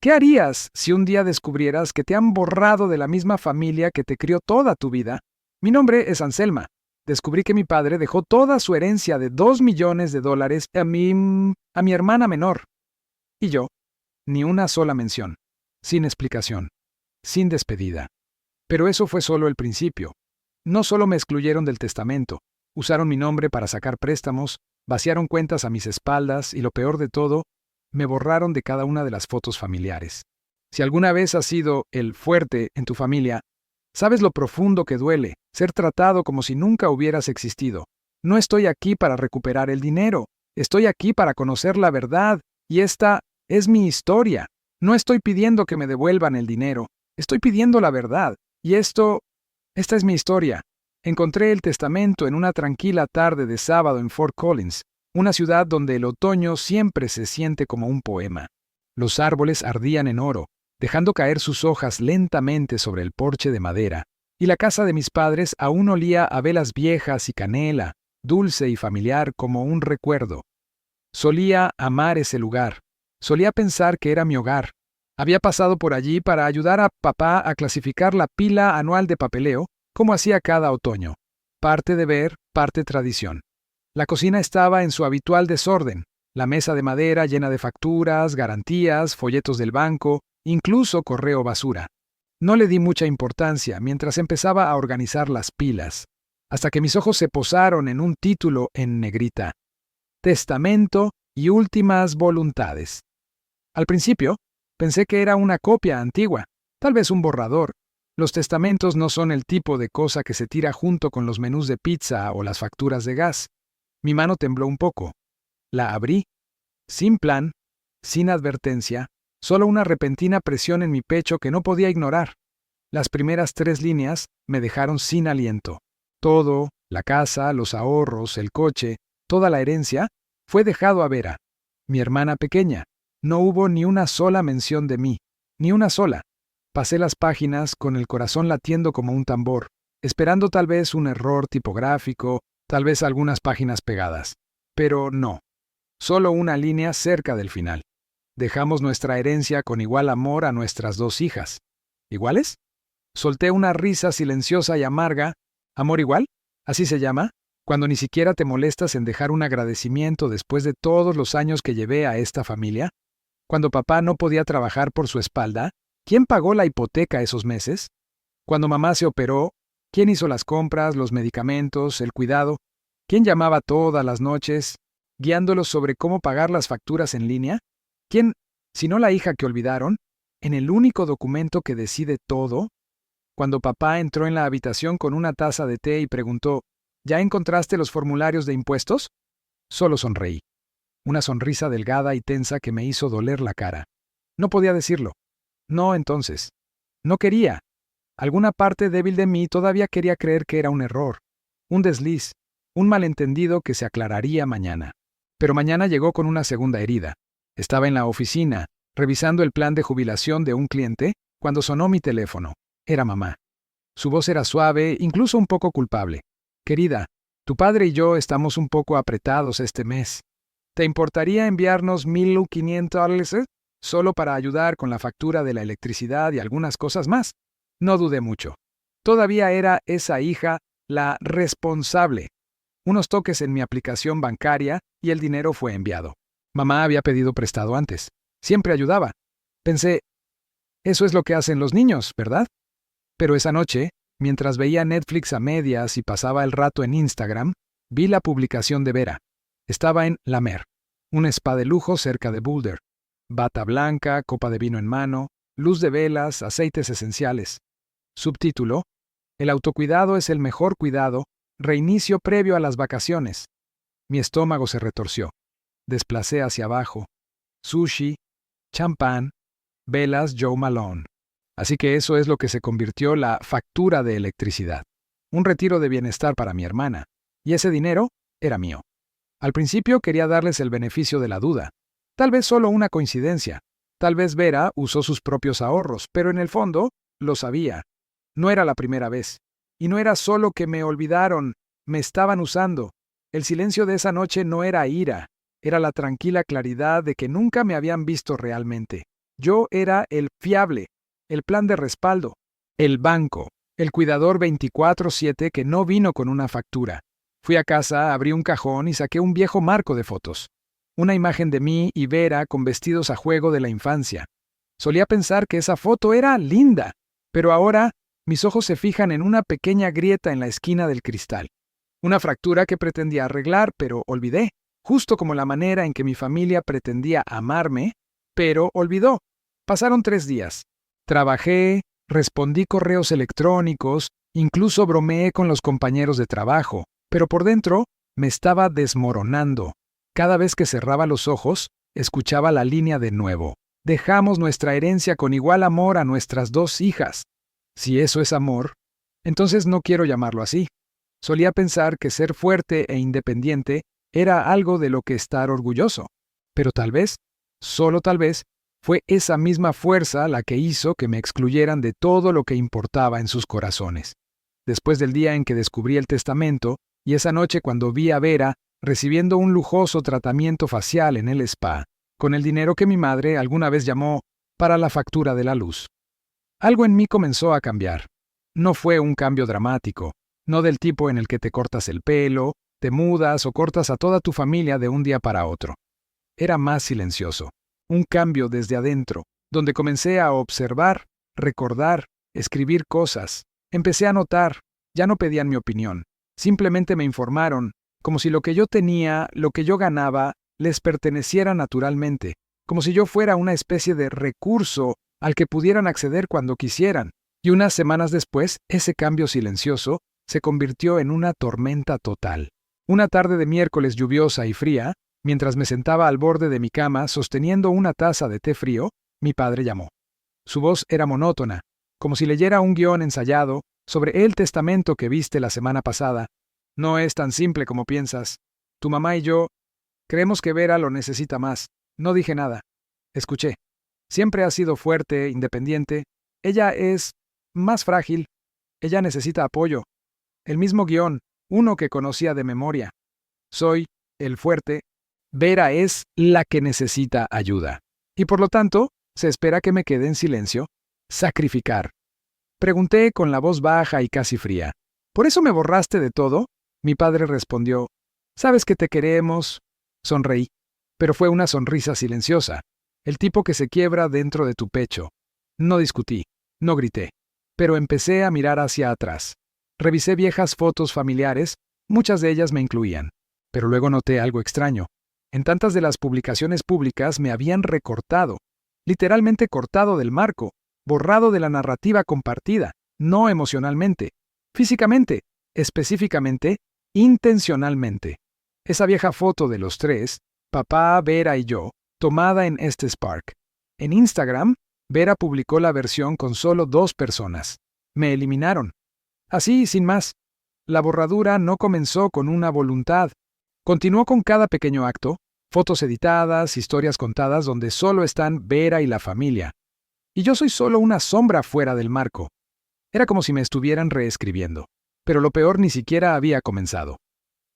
¿Qué harías si un día descubrieras que te han borrado de la misma familia que te crió toda tu vida? Mi nombre es Anselma. Descubrí que mi padre dejó toda su herencia de $2 millones a mi hermana menor. Y yo, ni una sola mención, sin explicación, sin despedida. Pero eso fue solo el principio. No solo me excluyeron del testamento, usaron mi nombre para sacar préstamos, vaciaron cuentas a mis espaldas y lo peor de todo, me borraron de cada una de las fotos familiares. Si alguna vez has sido el fuerte en tu familia, sabes lo profundo que duele ser tratado como si nunca hubieras existido. No estoy aquí para recuperar el dinero, estoy aquí para conocer la verdad, y esta es mi historia. No estoy pidiendo que me devuelvan el dinero, estoy pidiendo la verdad, y esta es mi historia. Encontré el testamento en una tranquila tarde de sábado en Fort Collins, una ciudad donde el otoño siempre se siente como un poema. Los árboles ardían en oro, dejando caer sus hojas lentamente sobre el porche de madera, y la casa de mis padres aún olía a velas viejas y canela, dulce y familiar como un recuerdo. Solía amar ese lugar, solía pensar que era mi hogar. Había pasado por allí para ayudar a papá a clasificar la pila anual de papeleo, como hacía cada otoño. Parte deber, parte tradición. La cocina estaba en su habitual desorden, la mesa de madera llena de facturas, garantías, folletos del banco, incluso correo basura. No le di mucha importancia mientras empezaba a organizar las pilas, hasta que mis ojos se posaron en un título en negrita: Testamento y últimas voluntades. Al principio, pensé que era una copia antigua, tal vez un borrador. Los testamentos no son el tipo de cosa que se tira junto con los menús de pizza o las facturas de gas. Mi mano tembló un poco. La abrí, sin plan, sin advertencia, solo una repentina presión en mi pecho que no podía ignorar. Las primeras 3 líneas me dejaron sin aliento. Todo, la casa, los ahorros, el coche, toda la herencia, fue dejado a Vera, mi hermana pequeña. No hubo ni una sola mención de mí, ni una sola. Pasé las páginas con el corazón latiendo como un tambor, esperando tal vez un error tipográfico, tal vez algunas páginas pegadas. Pero no. Solo una línea cerca del final. Dejamos nuestra herencia con igual amor a nuestras 2 hijas. ¿Iguales? Solté una risa silenciosa y amarga. ¿Amor igual? ¿Así se llama? Cuando ni siquiera te molestas en dejar un agradecimiento después de todos los años que llevé a esta familia. Cuando papá no podía trabajar por su espalda, ¿quién pagó la hipoteca esos meses? Cuando mamá se operó, ¿quién hizo las compras, los medicamentos, el cuidado? ¿Quién llamaba todas las noches, guiándolos sobre cómo pagar las facturas en línea? ¿Quién, si no la hija que olvidaron, en el único documento que decide todo? Cuando papá entró en la habitación con una taza de té y preguntó, ¿ya encontraste los formularios de impuestos? Solo sonreí. Una sonrisa delgada y tensa que me hizo doler la cara. No podía decirlo. No, entonces. No quería. Alguna parte débil de mí todavía quería creer que era un error, un desliz, un malentendido que se aclararía mañana. Pero mañana llegó con una segunda herida. Estaba en la oficina, revisando el plan de jubilación de un cliente, cuando sonó mi teléfono. Era mamá. Su voz era suave, incluso un poco culpable. Querida, tu padre y yo estamos un poco apretados este mes. ¿Te importaría enviarnos $1,500 solo para ayudar con la factura de la electricidad y algunas cosas más? No dudé mucho. Todavía era esa hija la responsable. Unos toques en mi aplicación bancaria y el dinero fue enviado. Mamá había pedido prestado antes. Siempre ayudaba. Pensé, eso es lo que hacen los niños, ¿verdad? Pero esa noche, mientras veía Netflix a medias y pasaba el rato en Instagram, vi la publicación de Vera. Estaba en La Mer, un spa de lujo cerca de Boulder. Bata blanca, copa de vino en mano, luz de velas, aceites esenciales. Subtítulo: El autocuidado es el mejor cuidado, reinicio previo a las vacaciones. Mi estómago se retorció. Desplacé hacia abajo. Sushi, champán, velas Joe Malone. Así que eso es lo que se convirtió la factura de electricidad. Un retiro de bienestar para mi hermana. Y ese dinero era mío. Al principio quería darles el beneficio de la duda. Tal vez solo una coincidencia. Tal vez Vera usó sus propios ahorros, pero en el fondo lo sabía. No era la primera vez. Y no era solo que me olvidaron, me estaban usando. El silencio de esa noche no era ira, era la tranquila claridad de que nunca me habían visto realmente. Yo era el fiable, el plan de respaldo, el banco, el cuidador 24/7 que no vino con una factura. Fui a casa, abrí un cajón y saqué un viejo marco de fotos. Una imagen de mí y Vera con vestidos a juego de la infancia. Solía pensar que esa foto era linda, pero ahora mis ojos se fijan en una pequeña grieta en la esquina del cristal. Una fractura que pretendía arreglar, pero olvidé, justo como la manera en que mi familia pretendía amarme, pero olvidó. Pasaron 3 días. Trabajé, respondí correos electrónicos, incluso bromeé con los compañeros de trabajo, pero por dentro me estaba desmoronando. Cada vez que cerraba los ojos, escuchaba la línea de nuevo. Dejamos nuestra herencia con igual amor a nuestras 2 hijas. Si eso es amor, entonces no quiero llamarlo así. Solía pensar que ser fuerte e independiente era algo de lo que estar orgulloso. Pero tal vez, solo tal vez, fue esa misma fuerza la que hizo que me excluyeran de todo lo que importaba en sus corazones. Después del día en que descubrí el testamento, y esa noche cuando vi a Vera recibiendo un lujoso tratamiento facial en el spa, con el dinero que mi madre alguna vez llamó para la factura de la luz. Algo en mí comenzó a cambiar. No fue un cambio dramático, no del tipo en el que te cortas el pelo, te mudas o cortas a toda tu familia de un día para otro. Era más silencioso, un cambio desde adentro, donde comencé a observar, recordar, escribir cosas. Empecé a notar, ya no pedían mi opinión, simplemente me informaron, como si lo que yo tenía, lo que yo ganaba, les perteneciera naturalmente, como si yo fuera una especie de recurso al que pudieran acceder cuando quisieran. Y unas semanas después, ese cambio silencioso se convirtió en una tormenta total. Una tarde de miércoles lluviosa y fría, mientras me sentaba al borde de mi cama sosteniendo una taza de té frío, mi padre llamó. Su voz era monótona, como si leyera un guión ensayado sobre el testamento que viste la semana pasada. No es tan simple como piensas. Tu mamá y yo creemos que Vera lo necesita más. No dije nada. Escuché. Siempre ha sido fuerte, independiente. Ella es más frágil. Ella necesita apoyo. El mismo guión, uno que conocía de memoria. Soy el fuerte. Vera es la que necesita ayuda. Y por lo tanto, se espera que me quede en silencio. Sacrificar. Pregunté con la voz baja y casi fría. ¿Por eso me borraste de todo? Mi padre respondió. Sabes que te queremos. Sonreí. Pero fue una sonrisa silenciosa. El tipo que se quiebra dentro de tu pecho. No discutí, no grité, pero empecé a mirar hacia atrás. Revisé viejas fotos familiares, muchas de ellas me incluían. Pero luego noté algo extraño. En tantas de las publicaciones públicas me habían recortado, literalmente cortado del marco, borrado de la narrativa compartida, no emocionalmente, físicamente, específicamente, intencionalmente. Esa vieja foto de los 3, papá, Vera y yo, tomada en Estes Park. En Instagram, Vera publicó la versión con solo 2 personas. Me eliminaron. Así, sin más. La borradura no comenzó con una voluntad. Continuó con cada pequeño acto, fotos editadas, historias contadas donde solo están Vera y la familia. Y yo soy solo una sombra fuera del marco. Era como si me estuvieran reescribiendo. Pero lo peor ni siquiera había comenzado.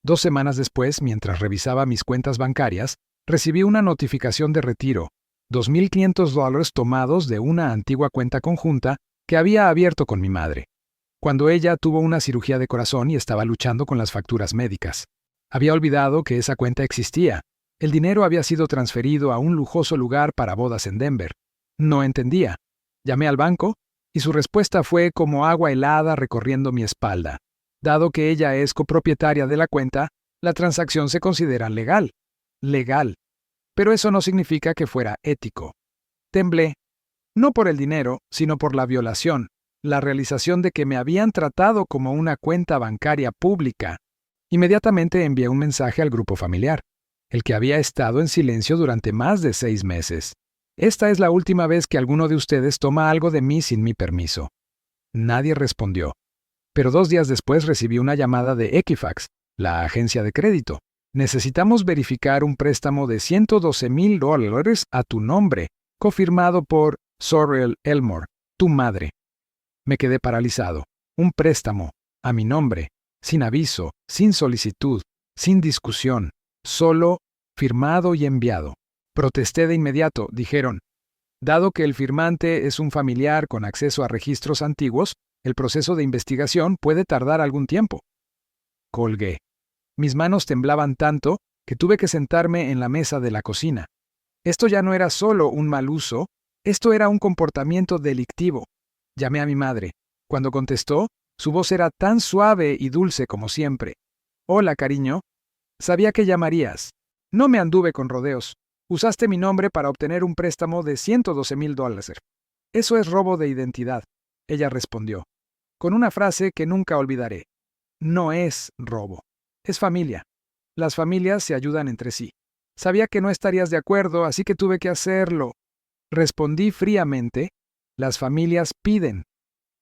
2 semanas después, mientras revisaba mis cuentas bancarias, recibí una notificación de retiro, $2,500 tomados de una antigua cuenta conjunta que había abierto con mi madre, cuando ella tuvo una cirugía de corazón y estaba luchando con las facturas médicas. Había olvidado que esa cuenta existía. El dinero había sido transferido a un lujoso lugar para bodas en Denver. No entendía. Llamé al banco y su respuesta fue como agua helada recorriendo mi espalda. Dado que ella es copropietaria de la cuenta, la transacción se considera legal. Legal. Pero eso no significa que fuera ético. Temblé, no por el dinero, sino por la violación, la realización de que me habían tratado como una cuenta bancaria pública. Inmediatamente envié un mensaje al grupo familiar, el que había estado en silencio durante más de 6 meses. Esta es la última vez que alguno de ustedes toma algo de mí sin mi permiso. Nadie respondió. Pero 2 días después recibí una llamada de Equifax, la agencia de crédito. Necesitamos verificar un préstamo de $112,000 a tu nombre, cofirmado por Sorrel Elmore, tu madre. Me quedé paralizado. Un préstamo, a mi nombre, sin aviso, sin solicitud, sin discusión, solo firmado y enviado. Protesté de inmediato, dijeron. Dado que el firmante es un familiar con acceso a registros antiguos, el proceso de investigación puede tardar algún tiempo. Colgué. Mis manos temblaban tanto que tuve que sentarme en la mesa de la cocina. Esto ya no era solo un mal uso, esto era un comportamiento delictivo. Llamé a mi madre. Cuando contestó, su voz era tan suave y dulce como siempre. Hola, cariño. Sabía que llamarías. No me anduve con rodeos. Usaste mi nombre para obtener un préstamo de $112,000. Eso es robo de identidad. Ella respondió, con una frase que nunca olvidaré. No es robo. Es familia. Las familias se ayudan entre sí. Sabía que no estarías de acuerdo, así que tuve que hacerlo. Respondí fríamente, las familias piden.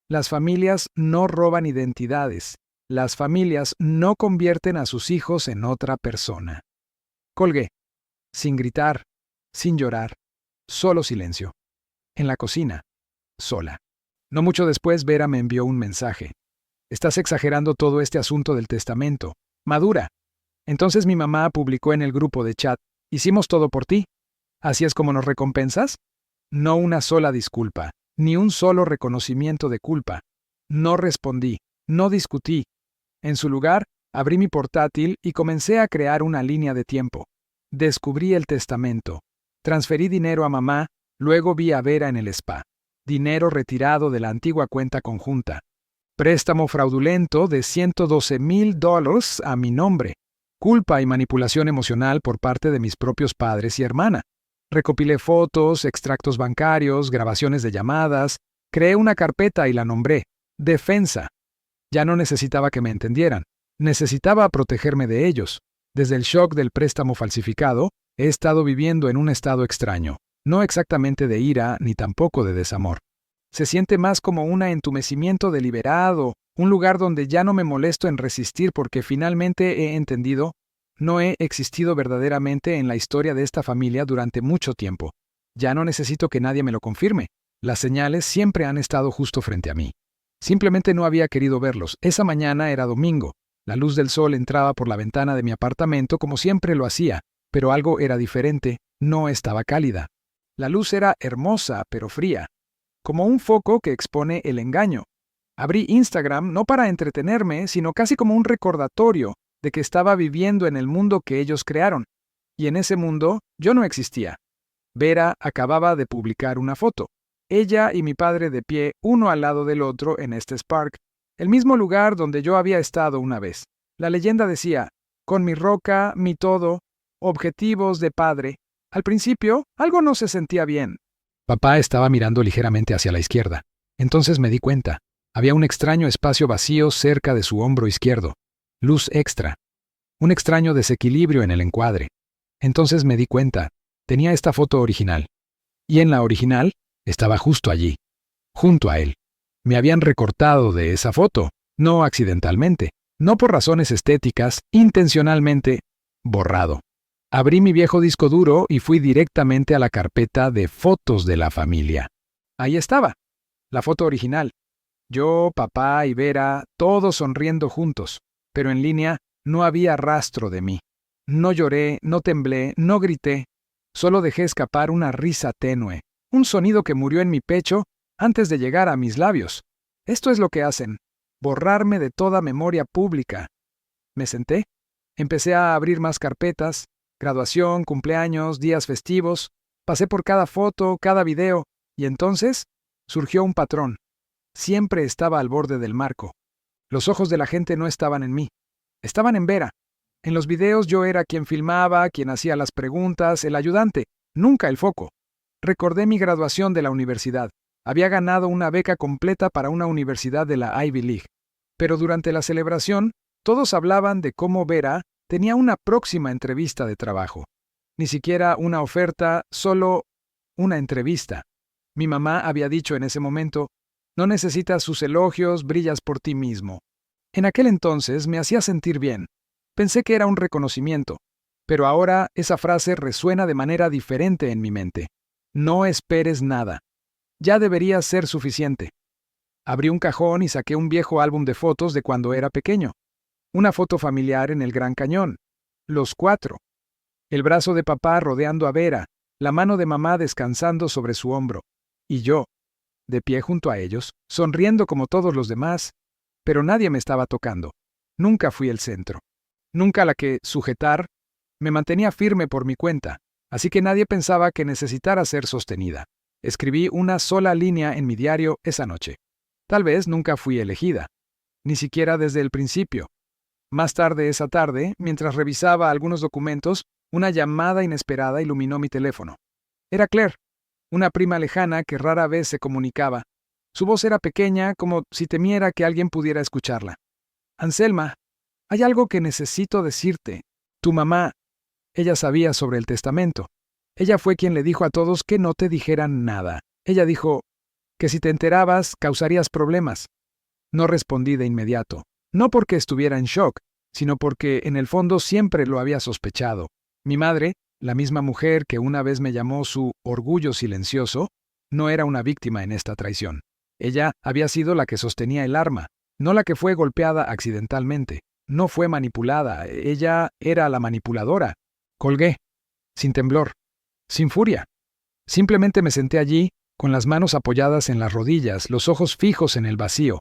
Las familias no roban identidades. Las familias no convierten a sus hijos en otra persona. Colgué, sin gritar, sin llorar, solo silencio. En la cocina, sola. No mucho después, Vera me envió un mensaje. Estás exagerando todo este asunto del testamento. Madura. Entonces mi mamá publicó en el grupo de chat, hicimos todo por ti. ¿Así es como nos recompensas? No una sola disculpa, ni un solo reconocimiento de culpa. No respondí, no discutí. En su lugar, abrí mi portátil y comencé a crear una línea de tiempo. Descubrí el testamento. Transferí dinero a mamá, luego vi a Vera en el spa. Dinero retirado de la antigua cuenta conjunta. Préstamo fraudulento de $112,000 a mi nombre. Culpa y manipulación emocional por parte de mis propios padres y hermana. Recopilé fotos, extractos bancarios, grabaciones de llamadas, creé una carpeta y la nombré Defensa. Ya no necesitaba que me entendieran. Necesitaba protegerme de ellos. Desde el shock del préstamo falsificado, he estado viviendo en un estado extraño, no exactamente de ira ni tampoco de desamor. Se siente más como un entumecimiento deliberado, un lugar donde ya no me molesto en resistir porque finalmente he entendido, no he existido verdaderamente en la historia de esta familia durante mucho tiempo. Ya no necesito que nadie me lo confirme. Las señales siempre han estado justo frente a mí. Simplemente no había querido verlos. Esa mañana era domingo. La luz del sol entraba por la ventana de mi apartamento como siempre lo hacía, pero algo era diferente, no estaba cálida. La luz era hermosa, pero fría, como un foco que expone el engaño. Abrí Instagram no para entretenerme, sino casi como un recordatorio de que estaba viviendo en el mundo que ellos crearon. Y en ese mundo yo no existía. Vera acababa de publicar una foto. Ella y mi padre de pie, uno al lado del otro en este Spark, el mismo lugar donde yo había estado una vez. La leyenda decía, con mi roca, mi todo, objetivos de padre. Al principio, algo no se sentía bien. Papá estaba mirando ligeramente hacia la izquierda. Entonces me di cuenta. Había un extraño espacio vacío cerca de su hombro izquierdo. Luz extra. Un extraño desequilibrio en el encuadre. Entonces me di cuenta. Tenía esta foto original. Y en la original, estaba justo allí, junto a él. Me habían recortado de esa foto, no accidentalmente, no por razones estéticas, intencionalmente, borrado. Abrí mi viejo disco duro y fui directamente a la carpeta de fotos de la familia. Ahí estaba, la foto original. Yo, papá y Vera, todos sonriendo juntos, pero en línea no había rastro de mí. No lloré, no temblé, no grité, solo dejé escapar una risa tenue, un sonido que murió en mi pecho antes de llegar a mis labios. Esto es lo que hacen, borrarme de toda memoria pública. Me senté, empecé a abrir más carpetas, graduación, cumpleaños, días festivos, pasé por cada foto, cada video, y entonces surgió un patrón. Siempre estaba al borde del marco. Los ojos de la gente no estaban en mí, estaban en Vera. En los videos yo era quien filmaba, quien hacía las preguntas, el ayudante, nunca el foco. Recordé mi graduación de la universidad. Había ganado una beca completa para una universidad de la Ivy League. Pero durante la celebración, todos hablaban de cómo Vera tenía una próxima entrevista de trabajo. Ni siquiera una oferta, solo una entrevista. Mi mamá había dicho en ese momento, no necesitas sus elogios, brillas por ti mismo. En aquel entonces me hacía sentir bien. Pensé que era un reconocimiento, pero ahora esa frase resuena de manera diferente en mi mente. No esperes nada. Ya debería ser suficiente. Abrí un cajón y saqué un viejo álbum de fotos de cuando era pequeño. Una foto familiar en el Gran Cañón. Los 4. El brazo de papá rodeando a Vera, la mano de mamá descansando sobre su hombro, y yo, de pie junto a ellos, sonriendo como todos los demás, pero nadie me estaba tocando. Nunca fui el centro. Nunca la que sujetar. Me mantenía firme por mi cuenta, así que nadie pensaba que necesitara ser sostenida. Escribí una sola línea en mi diario esa noche. Tal vez nunca fui elegida, ni siquiera desde el principio. Más tarde esa tarde, mientras revisaba algunos documentos, una llamada inesperada iluminó mi teléfono. Era Claire, una prima lejana que rara vez se comunicaba. Su voz era pequeña, como si temiera que alguien pudiera escucharla. Anselma, hay algo que necesito decirte. Tu mamá. Ella sabía sobre el testamento. Ella fue quien le dijo a todos que no te dijeran nada. Ella dijo que si te enterabas, causarías problemas. No respondí de inmediato. No porque estuviera en shock, sino porque en el fondo siempre lo había sospechado. Mi madre, la misma mujer que una vez me llamó su orgullo silencioso, no era una víctima en esta traición. Ella había sido la que sostenía el arma, no la que fue golpeada accidentalmente. No fue manipulada, ella era la manipuladora. Colgué, sin temblor, sin furia. Simplemente me senté allí, con las manos apoyadas en las rodillas, los ojos fijos en el vacío.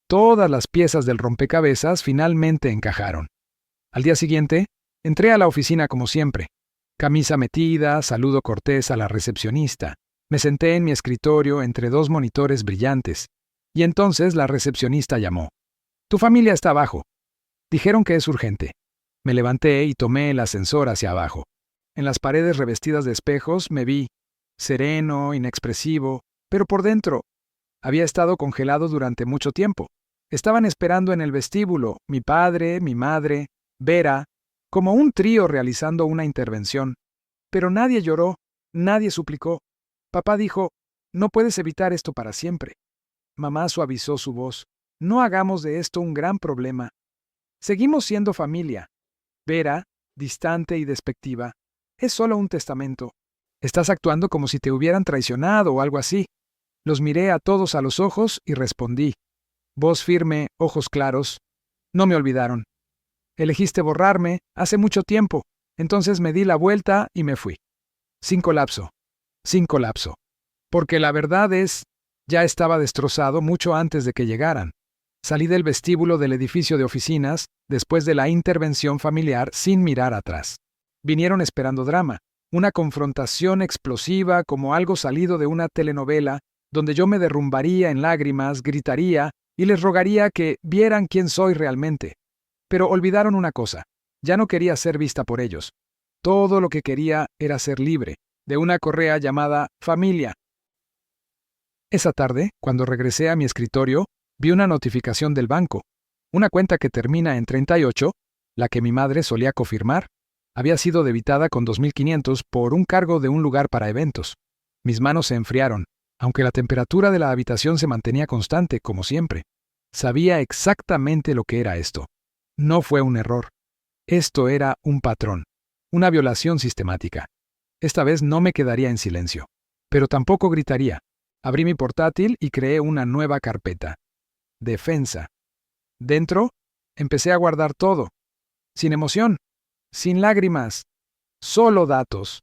Todas las piezas del rompecabezas finalmente encajaron. Al día siguiente, entré a la oficina como siempre. Camisa metida, saludo cortés a la recepcionista. Me senté en mi escritorio entre dos monitores brillantes. Y entonces la recepcionista llamó. Tu familia está abajo. Dijeron que es urgente. Me levanté y tomé el ascensor hacia abajo. En las paredes revestidas de espejos me vi, sereno, inexpresivo, pero por dentro había estado congelado durante mucho tiempo. Estaban esperando en el vestíbulo, mi padre, mi madre, Vera, como un trío realizando una intervención. Pero nadie lloró, nadie suplicó. Papá dijo, no puedes evitar esto para siempre. Mamá suavizó su voz, no hagamos de esto un gran problema. Seguimos siendo familia. Vera, distante y despectiva, es solo un testamento. Estás actuando como si te hubieran traicionado o algo así. Los miré a todos a los ojos y respondí. Voz firme, ojos claros. No me olvidaron. Elegiste borrarme hace mucho tiempo, entonces me di la vuelta y me fui. Sin colapso. Sin colapso. Porque la verdad es, ya estaba destrozado mucho antes de que llegaran. Salí del vestíbulo del edificio de oficinas, después de la intervención familiar, sin mirar atrás. Vinieron esperando drama, una confrontación explosiva como algo salido de una telenovela, donde yo me derrumbaría en lágrimas, gritaría y les rogaría que vieran quién soy realmente. Pero olvidaron una cosa, ya no quería ser vista por ellos. Todo lo que quería era ser libre, de una correa llamada familia. Esa tarde, cuando regresé a mi escritorio, vi una notificación del banco. Una cuenta que termina en 38, la que mi madre solía confirmar, había sido debitada con 2.500 por un cargo de un lugar para eventos. Mis manos se enfriaron, aunque la temperatura de la habitación se mantenía constante, como siempre. Sabía exactamente lo que era esto. No fue un error. Esto era un patrón, una violación sistemática. Esta vez no me quedaría en silencio, pero tampoco gritaría. Abrí mi portátil y creé una nueva carpeta. Defensa. Dentro, empecé a guardar todo. Sin emoción, sin lágrimas, solo datos.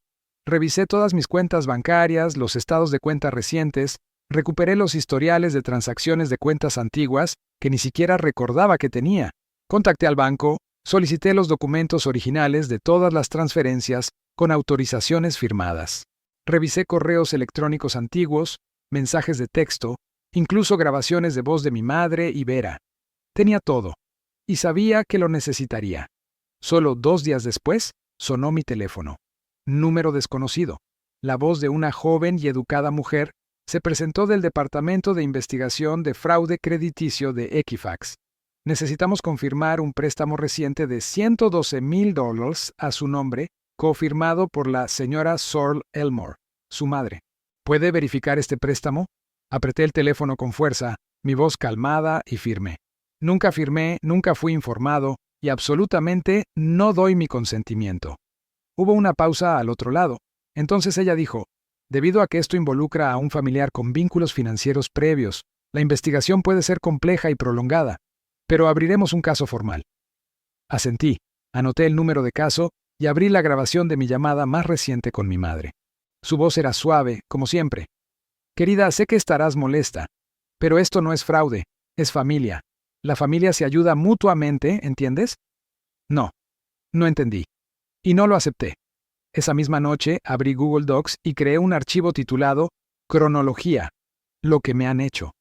Revisé todas mis cuentas bancarias, los estados de cuenta recientes, recuperé los historiales de transacciones de cuentas antiguas que ni siquiera recordaba que tenía. Contacté al banco, solicité los documentos originales de todas las transferencias con autorizaciones firmadas. Revisé correos electrónicos antiguos, mensajes de texto, incluso grabaciones de voz de mi madre y Vera. Tenía todo, y sabía que lo necesitaría. Solo 2 días después, sonó mi teléfono. Número desconocido. La voz de una joven y educada mujer se presentó del Departamento de Investigación de Fraude Crediticio de Equifax. Necesitamos confirmar un préstamo reciente de $112,000 a su nombre, confirmado por la señora Sorl Elmore, su madre. ¿Puede verificar este préstamo? Apreté el teléfono con fuerza, mi voz calmada y firme. Nunca firmé, nunca fui informado, y absolutamente no doy mi consentimiento. Hubo una pausa al otro lado. Entonces ella dijo, debido a que esto involucra a un familiar con vínculos financieros previos, la investigación puede ser compleja y prolongada, pero abriremos un caso formal. Asentí, anoté el número de caso y abrí la grabación de mi llamada más reciente con mi madre. Su voz era suave, como siempre. Querida, sé que estarás molesta, pero esto no es fraude, es familia. La familia se ayuda mutuamente, ¿entiendes? No, no entendí. Y no lo acepté. Esa misma noche abrí Google Docs y creé un archivo titulado Cronología, lo que me han hecho.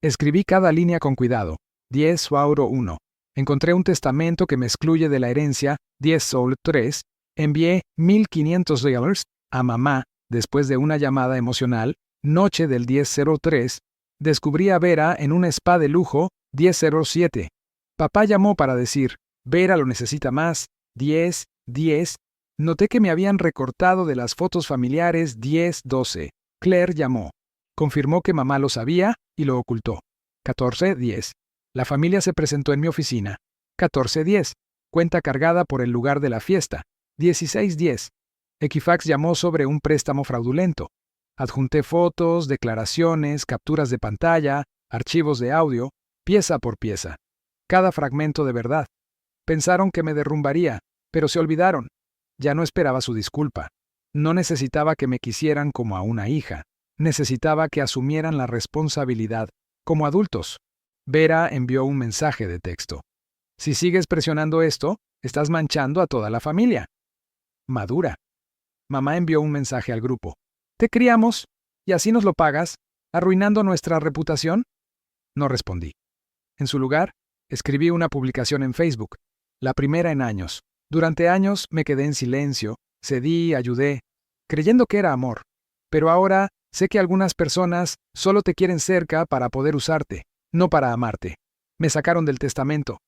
Escribí cada línea con cuidado. 10 Suauro 1. Encontré un testamento que me excluye de la herencia. 10 Soul 3. Envié $1,500 a mamá después de una llamada emocional. Noche del 10/03. Descubrí a Vera en un spa de lujo. 10/07. Papá llamó para decir, Vera lo necesita más. 10/10. Noté que me habían recortado de las fotos familiares. 10/12. Claire llamó. Confirmó que mamá lo sabía y lo ocultó. 14/10. La familia se presentó en mi oficina. 14/10. Cuenta cargada por el lugar de la fiesta. 16/10. Equifax llamó sobre un préstamo fraudulento. Adjunté fotos, declaraciones, capturas de pantalla, archivos de audio, pieza por pieza. Cada fragmento de verdad. Pensaron que me derrumbaría, pero se olvidaron. Ya no esperaba su disculpa. No necesitaba que me quisieran como a una hija. Necesitaba que asumieran la responsabilidad, como adultos. Vera envió un mensaje de texto. Si sigues presionando esto, estás manchando a toda la familia. Madura. Mamá envió un mensaje al grupo. ¿Te criamos? ¿Y así nos lo pagas? ¿Arruinando nuestra reputación? No respondí. En su lugar, escribí una publicación en Facebook, la primera en años. Durante años me quedé en silencio, cedí, ayudé, creyendo que era amor. Pero ahora sé que algunas personas solo te quieren cerca para poder usarte, no para amarte. Me sacaron del testamento,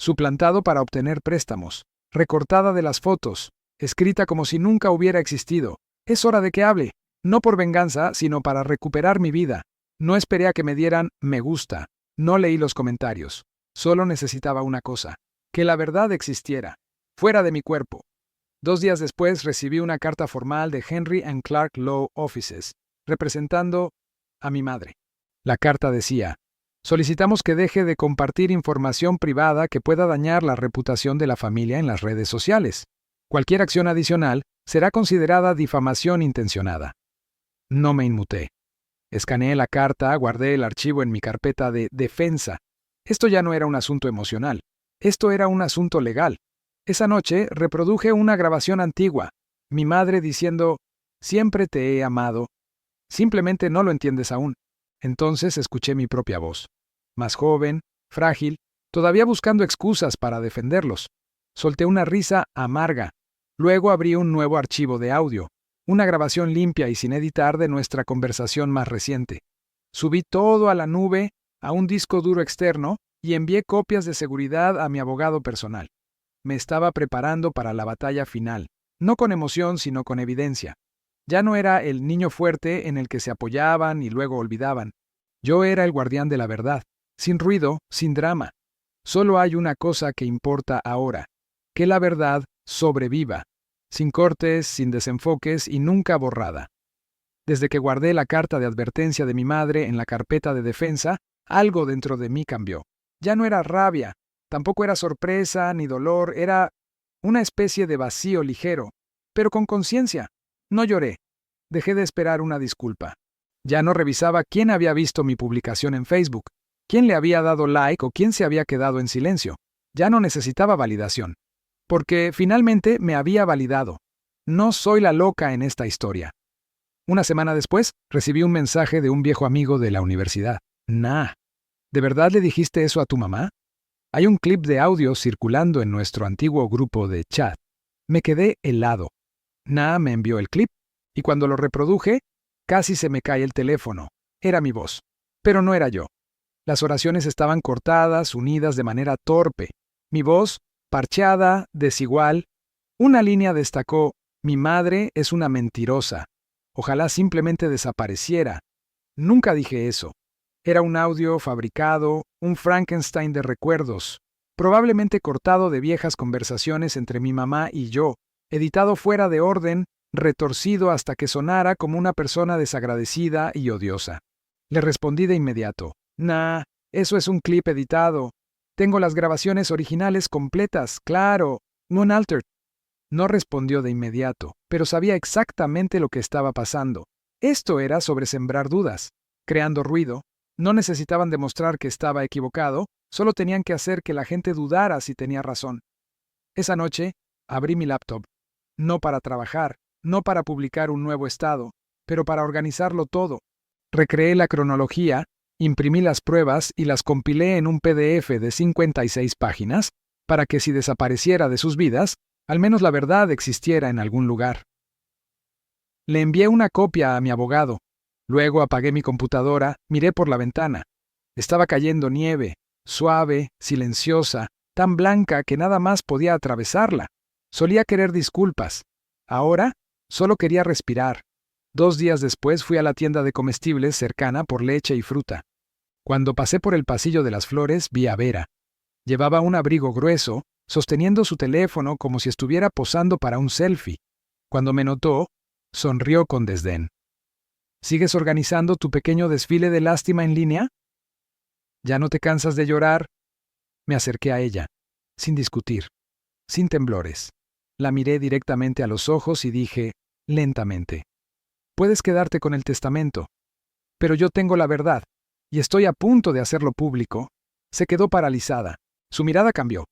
suplantado para obtener préstamos, recortada de las fotos, escrita como si nunca hubiera existido. Es hora de que hable, no por venganza, sino para recuperar mi vida. No esperé a que me dieran me gusta, no leí los comentarios. Solo necesitaba una cosa, que la verdad existiera, fuera de mi cuerpo. 2 días después recibí una carta formal de Henry and Clark Law Offices, representando a mi madre. La carta decía, solicitamos que deje de compartir información privada que pueda dañar la reputación de la familia en las redes sociales. Cualquier acción adicional será considerada difamación intencionada. No me inmuté. Escaneé la carta, guardé el archivo en mi carpeta de defensa. Esto ya no era un asunto emocional. Esto era un asunto legal. Esa noche reproduje una grabación antigua, mi madre diciendo, siempre te he amado. Simplemente no lo entiendes aún. Entonces escuché mi propia voz. Más joven, frágil, todavía buscando excusas para defenderlos. Solté una risa amarga. Luego abrí un nuevo archivo de audio, una grabación limpia y sin editar de nuestra conversación más reciente. Subí todo a la nube, a un disco duro externo, y envié copias de seguridad a mi abogado personal. Me estaba preparando para la batalla final, no con emoción, sino con evidencia. Ya no era el niño fuerte en el que se apoyaban y luego olvidaban. Yo era el guardián de la verdad, sin ruido, sin drama. Solo hay una cosa que importa ahora, que la verdad sobreviva, sin cortes, sin desenfoques y nunca borrada. Desde que guardé la carta de advertencia de mi madre en la carpeta de defensa, algo dentro de mí cambió. Ya no era rabia, tampoco era sorpresa ni dolor, era una especie de vacío ligero, pero con conciencia. No lloré. Dejé de esperar una disculpa. Ya no revisaba quién había visto mi publicación en Facebook, quién le había dado like o quién se había quedado en silencio. Ya no necesitaba validación. Porque finalmente me había validado. No soy la loca en esta historia. Una semana después, recibí un mensaje de un viejo amigo de la universidad. Nah, ¿de verdad le dijiste eso a tu mamá? Hay un clip de audio circulando en nuestro antiguo grupo de chat. Me quedé helado. Nah me envió el clip, y cuando lo reproduje, casi se me cae el teléfono. Era mi voz. Pero no era yo. Las oraciones estaban cortadas, unidas de manera torpe. Mi voz, parcheada, desigual. Una línea destacó, mi madre es una mentirosa. Ojalá simplemente desapareciera. Nunca dije eso. Era un audio fabricado, un Frankenstein de recuerdos, probablemente cortado de viejas conversaciones entre mi mamá y yo, editado fuera de orden, retorcido hasta que sonara como una persona desagradecida y odiosa. Le respondí de inmediato, nah, eso es un clip editado. Tengo las grabaciones originales completas, claro, no unaltered. No respondió de inmediato, pero sabía exactamente lo que estaba pasando. Esto era sobre sembrar dudas, creando ruido. No necesitaban demostrar que estaba equivocado, solo tenían que hacer que la gente dudara si tenía razón. Esa noche, abrí mi laptop. No para trabajar, no para publicar un nuevo estado, pero para organizarlo todo. Recreé la cronología, imprimí las pruebas y las compilé en un PDF de 56 páginas, para que si desapareciera de sus vidas, al menos la verdad existiera en algún lugar. Le envié una copia a mi abogado. Luego apagué mi computadora, miré por la ventana. Estaba cayendo nieve, suave, silenciosa, tan blanca que nada más podía atravesarla. Solía querer disculpas. Ahora, solo quería respirar. 2 días después fui a la tienda de comestibles cercana por leche y fruta. Cuando pasé por el pasillo de las flores, vi a Vera. Llevaba un abrigo grueso, sosteniendo su teléfono como si estuviera posando para un selfie. Cuando me notó, sonrió con desdén. ¿Sigues organizando tu pequeño desfile de lástima en línea? ¿Ya no te cansas de llorar? Me acerqué a ella, sin discutir, sin temblores. La miré directamente a los ojos y dije, lentamente, puedes quedarte con el testamento, pero yo tengo la verdad, y estoy a punto de hacerlo público. Se quedó paralizada. Su mirada cambió,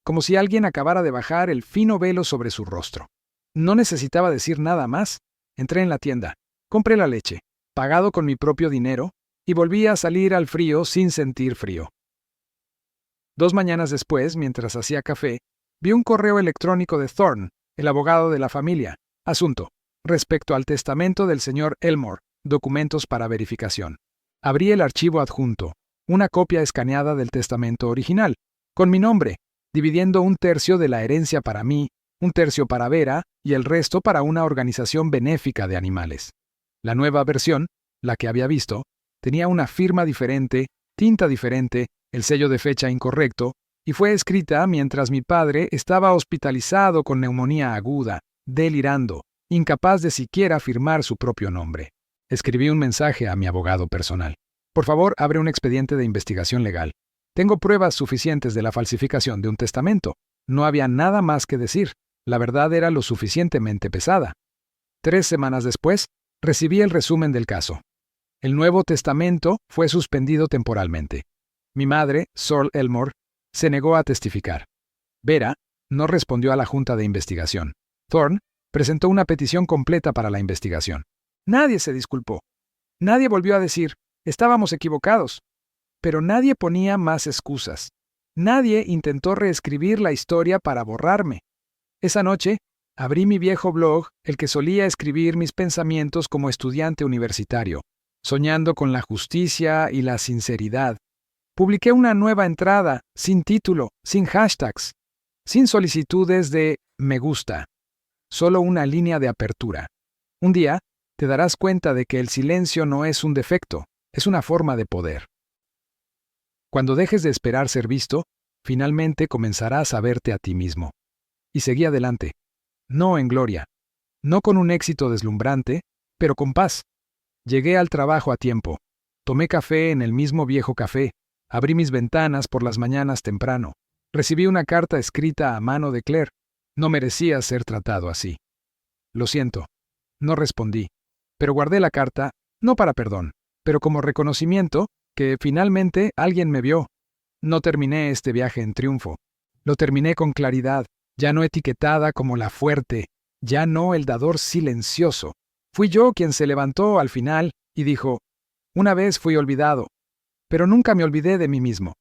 como si alguien acabara de bajar el fino velo sobre su rostro. No necesitaba decir nada más. Entré en la tienda, compré la leche, pagado con mi propio dinero, y volví a salir al frío sin sentir frío. 2 mañanas después, mientras hacía café, vi un correo electrónico de Thorne, el abogado de la familia. Asunto: respecto al testamento del señor Elmore, documentos para verificación. Abrí el archivo adjunto, una copia escaneada del testamento original, con mi nombre, dividiendo 1/3 de la herencia para mí, 1/3 para Vera y el resto para una organización benéfica de animales. La nueva versión, la que había visto, tenía una firma diferente, tinta diferente, el sello de fecha incorrecto, y fue escrita mientras mi padre estaba hospitalizado con neumonía aguda, delirando, incapaz de siquiera firmar su propio nombre. Escribí un mensaje a mi abogado personal. Por favor, abre un expediente de investigación legal. Tengo pruebas suficientes de la falsificación de un testamento. No había nada más que decir. La verdad era lo suficientemente pesada. 3 semanas después, recibí el resumen del caso. El nuevo testamento fue suspendido temporalmente. Mi madre, Sol Elmore, se negó a testificar. Vera no respondió a la junta de investigación. Thorne presentó una petición completa para la investigación. Nadie se disculpó. Nadie volvió a decir, estábamos equivocados. Pero nadie ponía más excusas. Nadie intentó reescribir la historia para borrarme. Esa noche, abrí mi viejo blog, el que solía escribir mis pensamientos como estudiante universitario, soñando con la justicia y la sinceridad. Publiqué una nueva entrada, sin título, sin hashtags, sin solicitudes de me gusta, solo una línea de apertura. Un día, te darás cuenta de que el silencio no es un defecto, es una forma de poder. Cuando dejes de esperar ser visto, finalmente comenzarás a verte a ti mismo. Y seguí adelante, no en gloria, no con un éxito deslumbrante, pero con paz. Llegué al trabajo a tiempo, tomé café en el mismo viejo café, abrí mis ventanas por las mañanas temprano, recibí una carta escrita a mano de Claire. No merecía ser tratado así. Lo siento, no respondí, pero guardé la carta, no para perdón, pero como reconocimiento, que finalmente alguien me vio. No terminé este viaje en triunfo. Lo terminé con claridad, ya no etiquetada como la fuerte, ya no el dador silencioso. Fui yo quien se levantó al final y dijo, una vez fui olvidado, pero nunca me olvidé de mí mismo.